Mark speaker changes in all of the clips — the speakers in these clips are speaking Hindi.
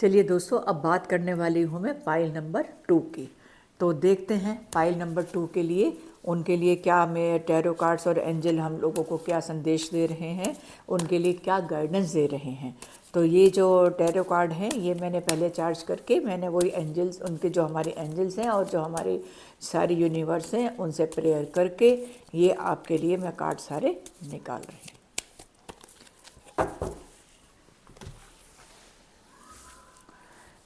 Speaker 1: चलिए दोस्तों, अब बात करने वाली हूँ मैं पाइल नंबर 2 की। तो देखते हैं पाइल नंबर 2 के लिए, उनके लिए क्या मैं टैरो कार्ड्स और एंजल हम लोगों को क्या संदेश दे रहे हैं, उनके लिए क्या गाइडेंस दे रहे हैं। तो ये जो टैरो कार्ड हैं ये मैंने पहले चार्ज करके मैंने वही एंजल्स, उनके जो हमारे एंजल्स हैं और जो हमारे सारी यूनिवर्स हैं उनसे प्रेयर करके ये आपके लिए मैं कार्ड सारे निकाल रही हूँ।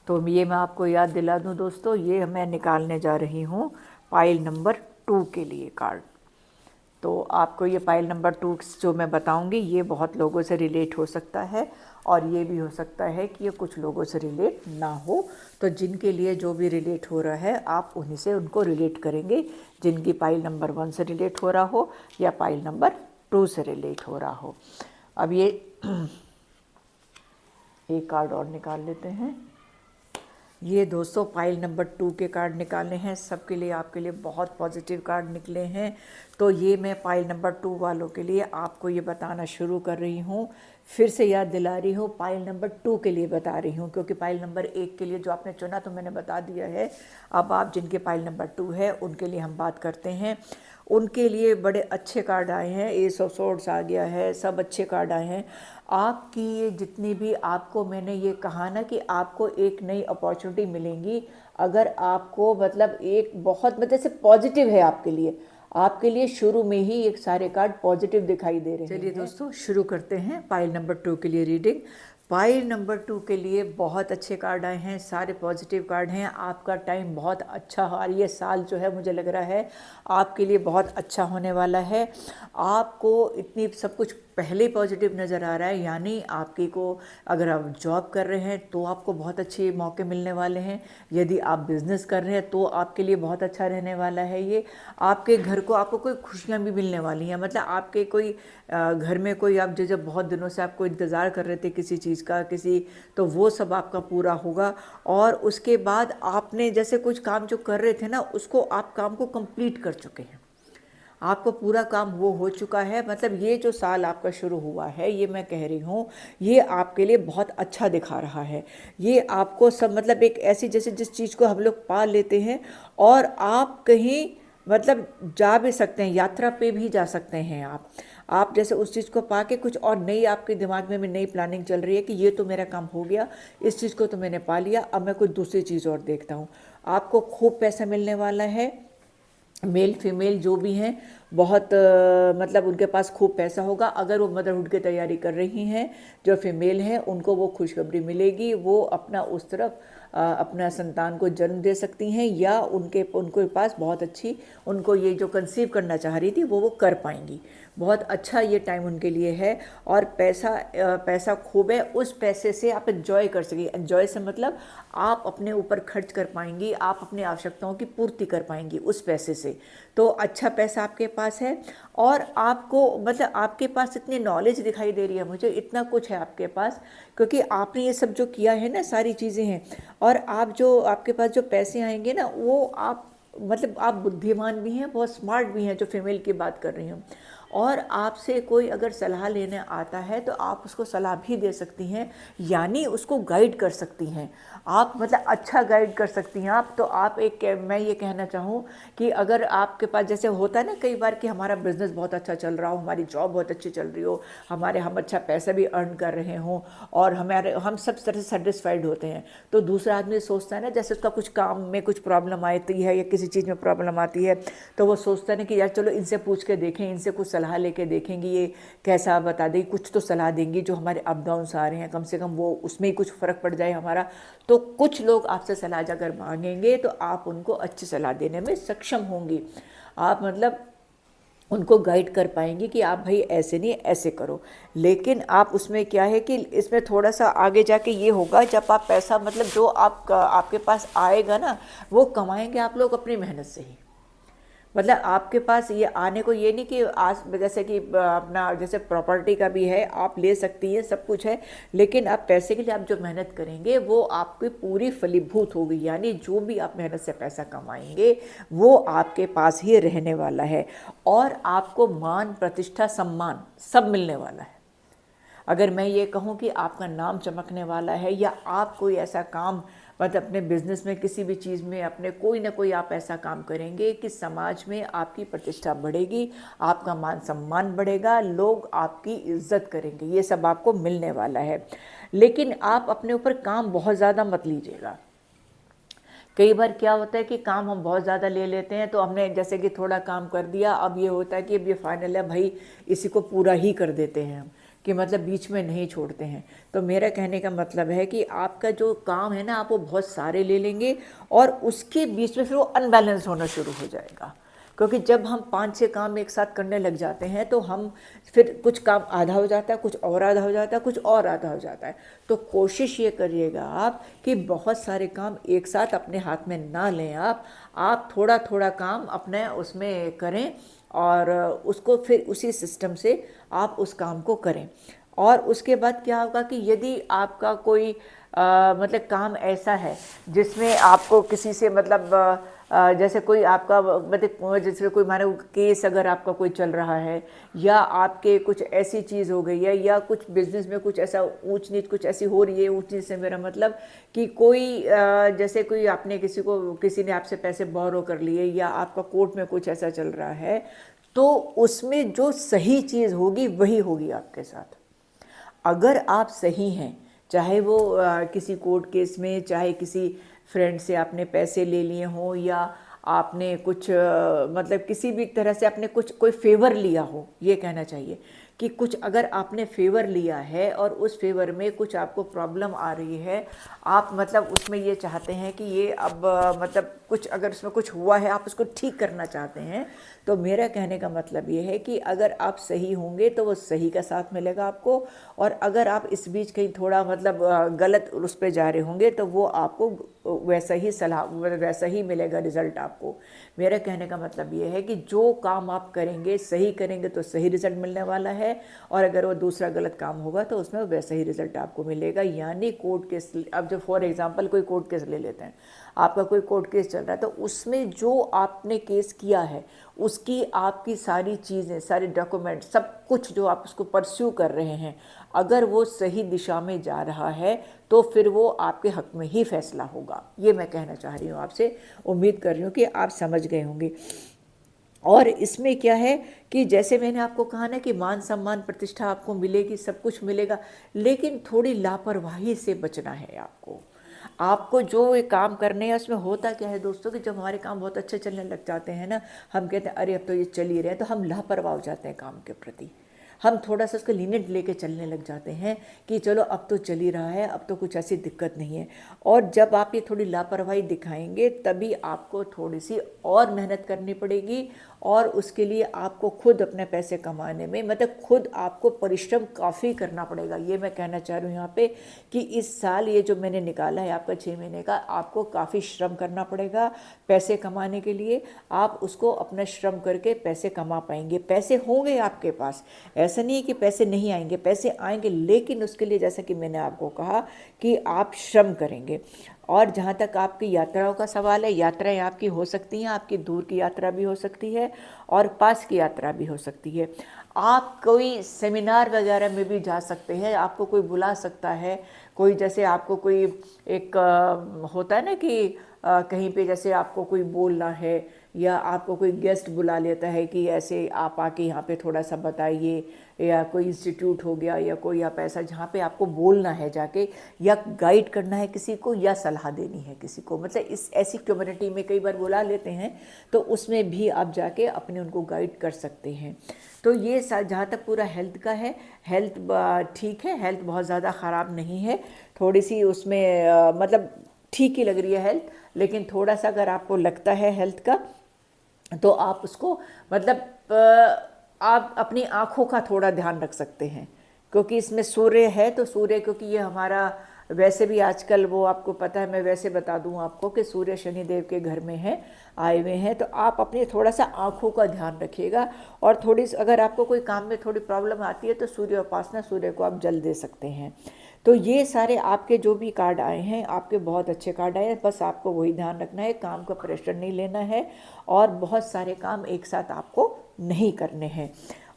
Speaker 1: तो ये मैं आपको याद दिला दूं दोस्तों, ये मैं निकालने जा रही हूँ पाइल नंबर 2 के लिए कार्ड। तो आपको ये पाइल नंबर 2 जो मैं बताऊंगी ये बहुत लोगों से रिलेट हो सकता है और ये भी हो सकता है कि ये कुछ लोगों से रिलेट ना हो। तो जिनके लिए जो भी रिलेट हो रहा है आप उन्हीं से उनको रिलेट करेंगे, जिनकी पाइल नंबर 1 से रिलेट हो रहा हो या पाइल नंबर 2 से रिलेट हो रहा हो। अब ये एक कार्ड और निकाल लेते हैं। ये दोस्तों पाइल नंबर 2 के कार्ड निकालने हैं, सबके लिए आपके लिए बहुत पॉजिटिव कार्ड निकले हैं। तो ये मैं पाइल नंबर 2 वालों के लिए आपको ये बताना शुरू कर रही हूँ, फिर से याद दिला रही हूँ, पाइल नंबर 2 के लिए बता रही हूँ, क्योंकि पाइल नंबर 1 के लिए जो आपने चुना तो मैंने बता दिया है। अब आप जिनके पाइल नंबर 2 है उनके लिए हम बात करते हैं। उनके लिए बड़े अच्छे कार्ड आए हैं, एस ऑफ सोर्ड्स आ गया है, सब अच्छे कार्ड आए हैं। आपकी ये जितनी भी, आपको मैंने ये कहा ना कि आपको एक नई अपॉर्चुनिटी मिलेंगी अगर आपको मतलब एक बहुत मतलब से पॉजिटिव है आपके लिए शुरू में ही एक सारे कार्ड पॉजिटिव दिखाई दे रहे हैं। चलिए दोस्तों शुरू करते हैं पाइल नंबर 2 के लिए रीडिंग। पाइल नंबर 2 के लिए बहुत अच्छे कार्ड आए हैं, सारे पॉजिटिव कार्ड हैं। आपका टाइम बहुत अच्छा और ये साल जो है मुझे लग रहा है आपके लिए बहुत अच्छा होने वाला है। आपको इतनी सब कुछ पहले ही पॉजिटिव नज़र आ रहा है, यानी आपकी को अगर आप जॉब कर रहे हैं तो आपको बहुत अच्छे मौके मिलने वाले हैं। यदि आप बिज़नेस कर रहे हैं तो आपके लिए बहुत अच्छा रहने वाला है। ये आपके घर को आपको कोई खुशियाँ भी मिलने वाली हैं, मतलब आपके कोई घर में कोई आप जो जब बहुत दिनों से आपको इंतज़ार कर रहे थे किसी चीज़ का तो वो सब आपका पूरा होगा। और उसके बाद आपने जैसे कुछ काम जो कर रहे थे ना उसको आप काम को कंप्लीट कर चुके हैं, आपको पूरा काम वो हो चुका है। मतलब ये जो साल आपका शुरू हुआ है ये मैं कह रही हूँ ये आपके लिए बहुत अच्छा दिखा रहा है। ये आपको सब मतलब एक ऐसी जैसे जिस चीज़ को हम लोग पा लेते हैं और आप कहीं मतलब जा भी सकते हैं, यात्रा पे भी जा सकते हैं आप जैसे उस चीज़ को पाके कुछ और नई आपके दिमाग में भी नई प्लानिंग चल रही है कि ये तो मेरा काम हो गया, इस चीज़ को तो मैंने पा लिया, अब मैं कुछ दूसरी चीज़ और देखता हूँ। आपको खूब पैसा मिलने वाला है। मेल फीमेल जो भी हैं बहुत मतलब उनके पास खूब पैसा होगा। अगर वो मदरहुड की तैयारी कर रही हैं जो फीमेल हैं उनको वो खुशखबरी मिलेगी, वो अपना उस तरफ अपना संतान को जन्म दे सकती हैं या उनके पास बहुत अच्छी, उनको ये जो कंसीव करना चाह रही थी वो कर पाएंगी। बहुत अच्छा ये टाइम उनके लिए है और पैसा खूब है। उस पैसे से आप एंजॉय कर सकेंगे। एंजॉय से मतलब आप अपने ऊपर खर्च कर पाएंगी, आप अपनी आवश्यकताओं की पूर्ति कर पाएंगी उस पैसे से। तो अच्छा पैसा आपके पास है और आपको मतलब आपके पास इतनी नॉलेज दिखाई दे रही है मुझे, इतना कुछ है आपके पास, क्योंकि आपने ये सब जो किया है ना सारी चीज़ें हैं। और आप जो आपके पास जो पैसे आएंगे ना वो आप मतलब आप बुद्धिमान भी हैं, बहुत स्मार्ट भी हैं, जो फीमेल की बात कर रही हूँ। और आपसे कोई अगर सलाह लेने आता है तो आप उसको सलाह भी दे सकती हैं, यानी उसको गाइड कर सकती हैं आप, मतलब अच्छा गाइड कर सकती हैं आप। तो आप मैं ये कहना चाहूँ कि अगर आपके पास जैसे होता है ना कई बार कि हमारा बिज़नेस बहुत अच्छा चल रहा हो, हमारी जॉब बहुत अच्छी चल रही हो, हम अच्छा पैसा भी अर्न कर रहे हों और हम सब तरह से सेटिस्फाइड होते हैं, तो दूसरा आदमी सोचता है ना जैसे उसका कुछ काम में कुछ प्रॉब्लम आती है या किसी चीज़ में प्रॉब्लम आती है तो वो सोचता है ना कि यार चलो इनसे पूछ के देखें, इनसे कुछ सलाह लेके देखेंगे ये कैसा बता देगी, कुछ तो सलाह देंगी जो हमारे अप डाउन्स आ रहे हैं कम से कम वो उसमें ही कुछ फ़र्क पड़ जाए हमारा। तो कुछ लोग आपसे सलाह अगर मांगेंगे तो आप उनको अच्छी सलाह देने में सक्षम होंगी। आप मतलब उनको गाइड कर पाएंगी कि आप भाई ऐसे नहीं ऐसे करो। लेकिन आप उसमें क्या है कि इसमें थोड़ा सा आगे जाके ये होगा जब आप पैसा मतलब जो आपके पास आएगा ना वो कमाएंगे आप लोग अपनी मेहनत से ही। मतलब आपके पास ये आने को ये नहीं कि आज जैसे कि अपना जैसे प्रॉपर्टी का भी है आप ले सकती हैं, सब कुछ है, लेकिन आप पैसे के लिए आप जो मेहनत करेंगे वो आपकी पूरी फलीभूत होगी, यानी जो भी आप मेहनत से पैसा कमाएंगे वो आपके पास ही रहने वाला है और आपको मान प्रतिष्ठा सम्मान सब मिलने वाला है। अगर मैं ये कहूँ कि आपका नाम चमकने वाला है, या आप कोई ऐसा काम मतलब अपने बिजनेस में किसी भी चीज़ में अपने कोई ना कोई आप ऐसा काम करेंगे कि समाज में आपकी प्रतिष्ठा बढ़ेगी, आपका मान सम्मान बढ़ेगा, लोग आपकी इज्जत करेंगे, ये सब आपको मिलने वाला है। लेकिन आप अपने ऊपर काम बहुत ज़्यादा मत लीजिएगा। कई बार क्या होता है कि काम हम बहुत ज़्यादा ले लेते हैं, तो हमने जैसे कि थोड़ा काम कर दिया, अब ये होता है कि अब ये फाइनल है भाई, इसी को पूरा ही कर देते हैं हम, कि मतलब बीच में नहीं छोड़ते हैं। तो मेरा कहने का मतलब है कि आपका जो काम है ना, आप वो बहुत सारे ले लेंगे और उसके बीच में फिर वो अनबैलेंस होना शुरू हो जाएगा। क्योंकि जब हम 5-6 काम एक साथ करने लग जाते हैं तो हम फिर कुछ काम आधा हो जाता है, कुछ और आधा हो जाता है, कुछ और आधा हो जाता है। तो कोशिश ये करिएगा आप कि बहुत सारे काम एक साथ अपने हाथ में ना लें। आप थोड़ा थोड़ा काम अपने उसमें करें और उसको फिर उसी सिस्टम से आप उस काम को करें। और उसके बाद क्या होगा कि यदि आपका कोई मतलब काम ऐसा है जिसमें आपको किसी से मतलब जैसे कोई आपका मतलब जैसे कोई मानो केस अगर आपका कोई चल रहा है, या आपके कुछ ऐसी चीज़ हो गई है, या कुछ बिजनेस में कुछ ऐसा ऊंच नीच कुछ ऐसी हो रही है। ऊंच नीच से मेरा मतलब कि कोई जैसे कोई आपने किसी ने आपसे पैसे बोरो कर लिए, या आपका कोर्ट में कुछ ऐसा चल रहा है, तो उसमें जो सही चीज़ होगी वही होगी आपके साथ। अगर आप सही हैं, चाहे वो किसी कोर्ट केस में, चाहे किसी फ्रेंड से आपने पैसे ले लिए हों, या आपने कुछ मतलब किसी भी तरह से आपने कुछ कोई फेवर लिया हो, ये कहना चाहिए कि कुछ अगर आपने फेवर लिया है और उस फेवर में कुछ आपको प्रॉब्लम आ रही है, आप मतलब उसमें ये चाहते हैं कि ये अब मतलब कुछ अगर उसमें कुछ हुआ है, आप उसको ठीक करना चाहते हैं, तो मेरा कहने का मतलब ये है कि अगर आप सही होंगे तो वो सही का साथ मिलेगा आपको, और अगर आप इस बीच कहीं थोड़ा मतलब गलत उस पर जा रहे होंगे तो वो आपको वैसा ही सलाह वैसा ही मिलेगा रिज़ल्ट आपको। मेरा कहने का मतलब ये है कि जो काम आप करेंगे सही करेंगे तो सही रिज़ल्ट मिलने वाला है, और अगर वो दूसरा गलत काम होगा तो उसमें वैसा ही रिज़ल्ट आपको मिलेगा। यानी कोर्ट केस, अब जो फॉर एग्जांपल कोई कोर्ट केस ले लेते हैं, आपका कोई कोर्ट केस चल रहा है, तो उसमें जो आपने केस किया है उसकी आपकी सारी चीज़ें, सारे डॉक्यूमेंट, सब कुछ जो आप उसको परस्यू कर रहे हैं, अगर वो सही दिशा में जा रहा है तो फिर वो आपके हक में ही फैसला होगा। ये मैं कहना चाह रही हूँ आपसे। उम्मीद कर रही हूँ कि आप समझ गए होंगे। और इसमें क्या है कि जैसे मैंने आपको कहा ना कि मान सम्मान प्रतिष्ठा आपको मिलेगी, सब कुछ मिलेगा, लेकिन थोड़ी लापरवाही से बचना है आपको जो ये काम करने हैं उसमें होता क्या है दोस्तों कि जब हमारे काम बहुत अच्छे चलने लग जाते हैं ना, हम कहते हैं अरे अब तो ये चल ही रहे हैं, तो हम लापरवाह हो जाते हैं काम के प्रति। हम थोड़ा सा उसको लीनियंट लेके चलने लग जाते हैं कि चलो अब तो चल ही रहा है, अब तो कुछ ऐसी दिक्कत नहीं है। और जब आप ये थोड़ी लापरवाही दिखाएंगे तभी आपको थोड़ी सी और मेहनत करनी पड़ेगी, और उसके लिए आपको खुद अपने पैसे कमाने में मतलब खुद आपको परिश्रम काफ़ी करना पड़ेगा। ये मैं कहना चाह रही हूँ यहाँ पे कि इस साल ये जो मैंने निकाला है आपका 6 महीने का, आपको काफ़ी श्रम करना पड़ेगा पैसे कमाने के लिए। आप उसको अपना श्रम करके पैसे कमा पाएंगे, पैसे होंगे आपके पास, ऐसा नहीं है कि पैसे नहीं आएंगे, पैसे आएंगे, लेकिन उसके लिए जैसा कि मैंने आपको कहा कि आप श्रम करेंगे। और जहाँ तक आपकी यात्राओं का सवाल है, यात्राएं आपकी हो सकती हैं, आपकी दूर की यात्रा भी हो सकती है और पास की यात्रा भी हो सकती है। आप कोई सेमिनार वगैरह में भी जा सकते हैं, आपको कोई बुला सकता है, कोई जैसे आपको कोई एक होता है ना कि कहीं पे जैसे आपको कोई बोलना है, या आपको कोई गेस्ट बुला लेता है कि ऐसे आप आके यहाँ पे थोड़ा सा बताइए, या कोई इंस्टीट्यूट हो गया, या कोई आप ऐसा जहाँ पे आपको बोलना है जाके, या गाइड करना है किसी को, या सलाह देनी है किसी को, मतलब इस ऐसी कम्युनिटी में कई बार बुला लेते हैं, तो उसमें भी आप जाके अपने उनको गाइड कर सकते हैं। तो ये जहाँ तक पूरा हेल्थ का है, हेल्थ ठीक है, हेल्थ बहुत ज़्यादा ख़राब नहीं है, थोड़ी सी उसमें मतलब ठीक ही लग रही है हेल्थ, लेकिन थोड़ा सा अगर आपको लगता है हेल्थ का तो आप उसको मतलब आप अपनी आँखों का थोड़ा ध्यान रख सकते हैं, क्योंकि इसमें सूर्य है, तो सूर्य क्योंकि ये हमारा वैसे भी आजकल वो आपको पता है, मैं वैसे बता दूं आपको कि सूर्य शनिदेव के घर में है आए हुए हैं, तो आप अपने थोड़ा सा आँखों का ध्यान रखिएगा। और थोड़ी अगर आपको कोई काम में थोड़ी प्रॉब्लम आती है तो सूर्य उपासना, सूर्य को आप जल दे सकते हैं। तो ये सारे आपके जो भी कार्ड आए हैं आपके बहुत अच्छे कार्ड आए हैं, बस आपको वही ध्यान रखना है, काम का प्रेशर नहीं लेना है और बहुत सारे काम एक साथ आपको नहीं करने हैं।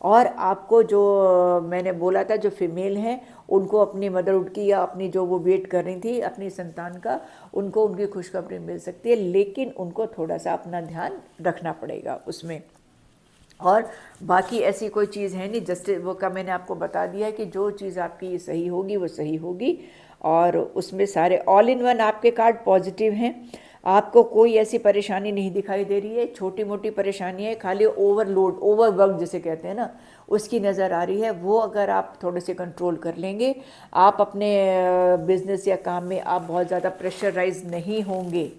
Speaker 1: और आपको जो मैंने बोला था जो फीमेल हैं उनको अपनी मदरहुड की या अपनी जो वो वेट कर रही थी अपनी संतान का, उनको उनकी खुशखबरी मिल सकती है, लेकिन उनको थोड़ा सा अपना ध्यान रखना पड़ेगा उसमें। और बाकी ऐसी कोई चीज़ है नहीं, जस्ट वो का मैंने आपको बता दिया है कि जो चीज़ आपकी सही होगी वो सही होगी। और उसमें सारे ऑल इन वन आपके कार्ड पॉजिटिव हैं, आपको कोई ऐसी परेशानी नहीं दिखाई दे रही है, छोटी मोटी परेशानियाँ है, खाली ओवरलोड ओवरवर्क जिसे कहते हैं ना उसकी नज़र आ रही है। वो अगर आप थोड़े से कंट्रोल कर लेंगे, आप अपने बिजनेस या काम में आप बहुत ज़्यादा प्रेशराइज नहीं होंगे,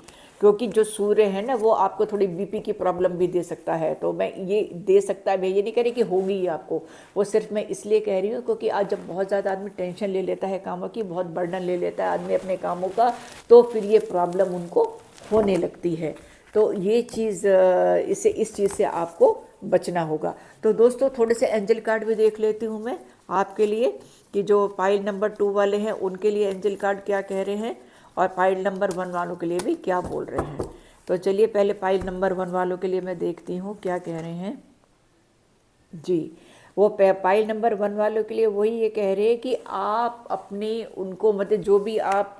Speaker 1: क्योंकि जो सूर्य है ना वो आपको थोड़ी बीपी की प्रॉब्लम भी दे सकता है। तो मैं ये दे सकता है, मैं ये नहीं कह रही कि होगी ही आपको, वो सिर्फ मैं इसलिए कह रही हूँ क्योंकि आज जब बहुत ज़्यादा आदमी टेंशन ले लेता है कामों की, बहुत बर्डन ले लेता है आदमी अपने कामों का, तो फिर ये प्रॉब्लम उनको होने लगती है। तो ये चीज़ इस चीज़ से आपको बचना होगा। तो दोस्तों थोड़े से एंजल कार्ड भी देख लेती हूँ मैं आपके लिए कि जो पाइल नंबर 2 वाले हैं उनके लिए एंजल कार्ड क्या कह रहे हैं और पाइल नंबर 1 वालों के लिए भी क्या बोल रहे हैं। तो चलिए पहले पाइल नंबर 1 वालों के लिए मैं देखती हूँ क्या कह रहे हैं जी। वो पाइल नंबर 1 वालों के लिए वही ये कह रहे हैं कि आप अपनी उनको मतलब जो भी आप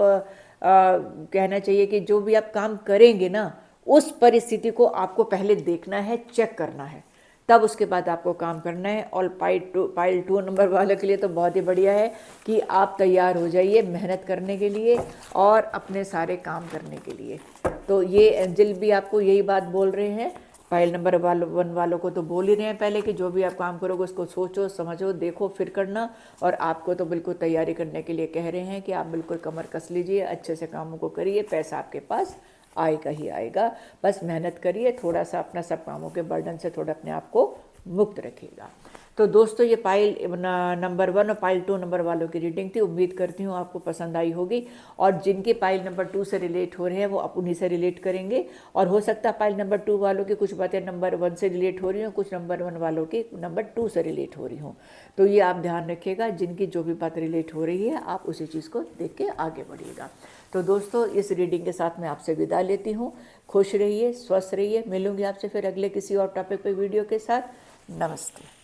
Speaker 1: कहना चाहिए कि जो भी आप काम करेंगे ना उस परिस्थिति को आपको पहले देखना है, चेक करना है, तब उसके बाद आपको काम करना है। और पाइल 2 नंबर वाले के लिए तो बहुत ही बढ़िया है कि आप तैयार हो जाइए मेहनत करने के लिए और अपने सारे काम करने के लिए। तो ये एंजल भी आपको यही बात बोल रहे हैं। पाइल नंबर 1 वालों को तो बोल ही रहे हैं पहले कि जो भी आप काम करोगे उसको सोचो समझो देखो फिर करना, और आपको तो बिल्कुल तैयारी करने के लिए कह रहे हैं कि आप बिल्कुल कमर कस लीजिए, अच्छे से कामों को करिए, पैसा आपके पास आएगा ही आएगा, बस मेहनत करिए, थोड़ा सा अपना सब कामों के बर्डन से थोड़ा अपने आप को मुक्त रखिएगा। तो दोस्तों ये पाइल नंबर 1 और पाइल 2 नंबर वालों की रीडिंग थी, उम्मीद करती हूँ आपको पसंद आई होगी। और जिनके पाइल नंबर 2 से रिलेट हो रहे हैं वो आप उन्हीं से रिलेट करेंगे, और हो सकता है पाइल नंबर 2 वालों की कुछ बातें नंबर 1 से रिलेट हो रही हों, कुछ नंबर 1 वालों की नंबर 2 से रिलेट हो रही हों। तो ये आप ध्यान रखिएगा, जिनकी जो भी बात रिलेट हो रही है आप उसी चीज़ को देख के आगे बढ़िएगा। तो दोस्तों इस रीडिंग के साथ मैं आपसे विदा लेती हूँ। खुश रहिए, स्वस्थ रहिए, मिलूंगी आपसे फिर अगले किसी और टॉपिक पे वीडियो के साथ। नमस्ते।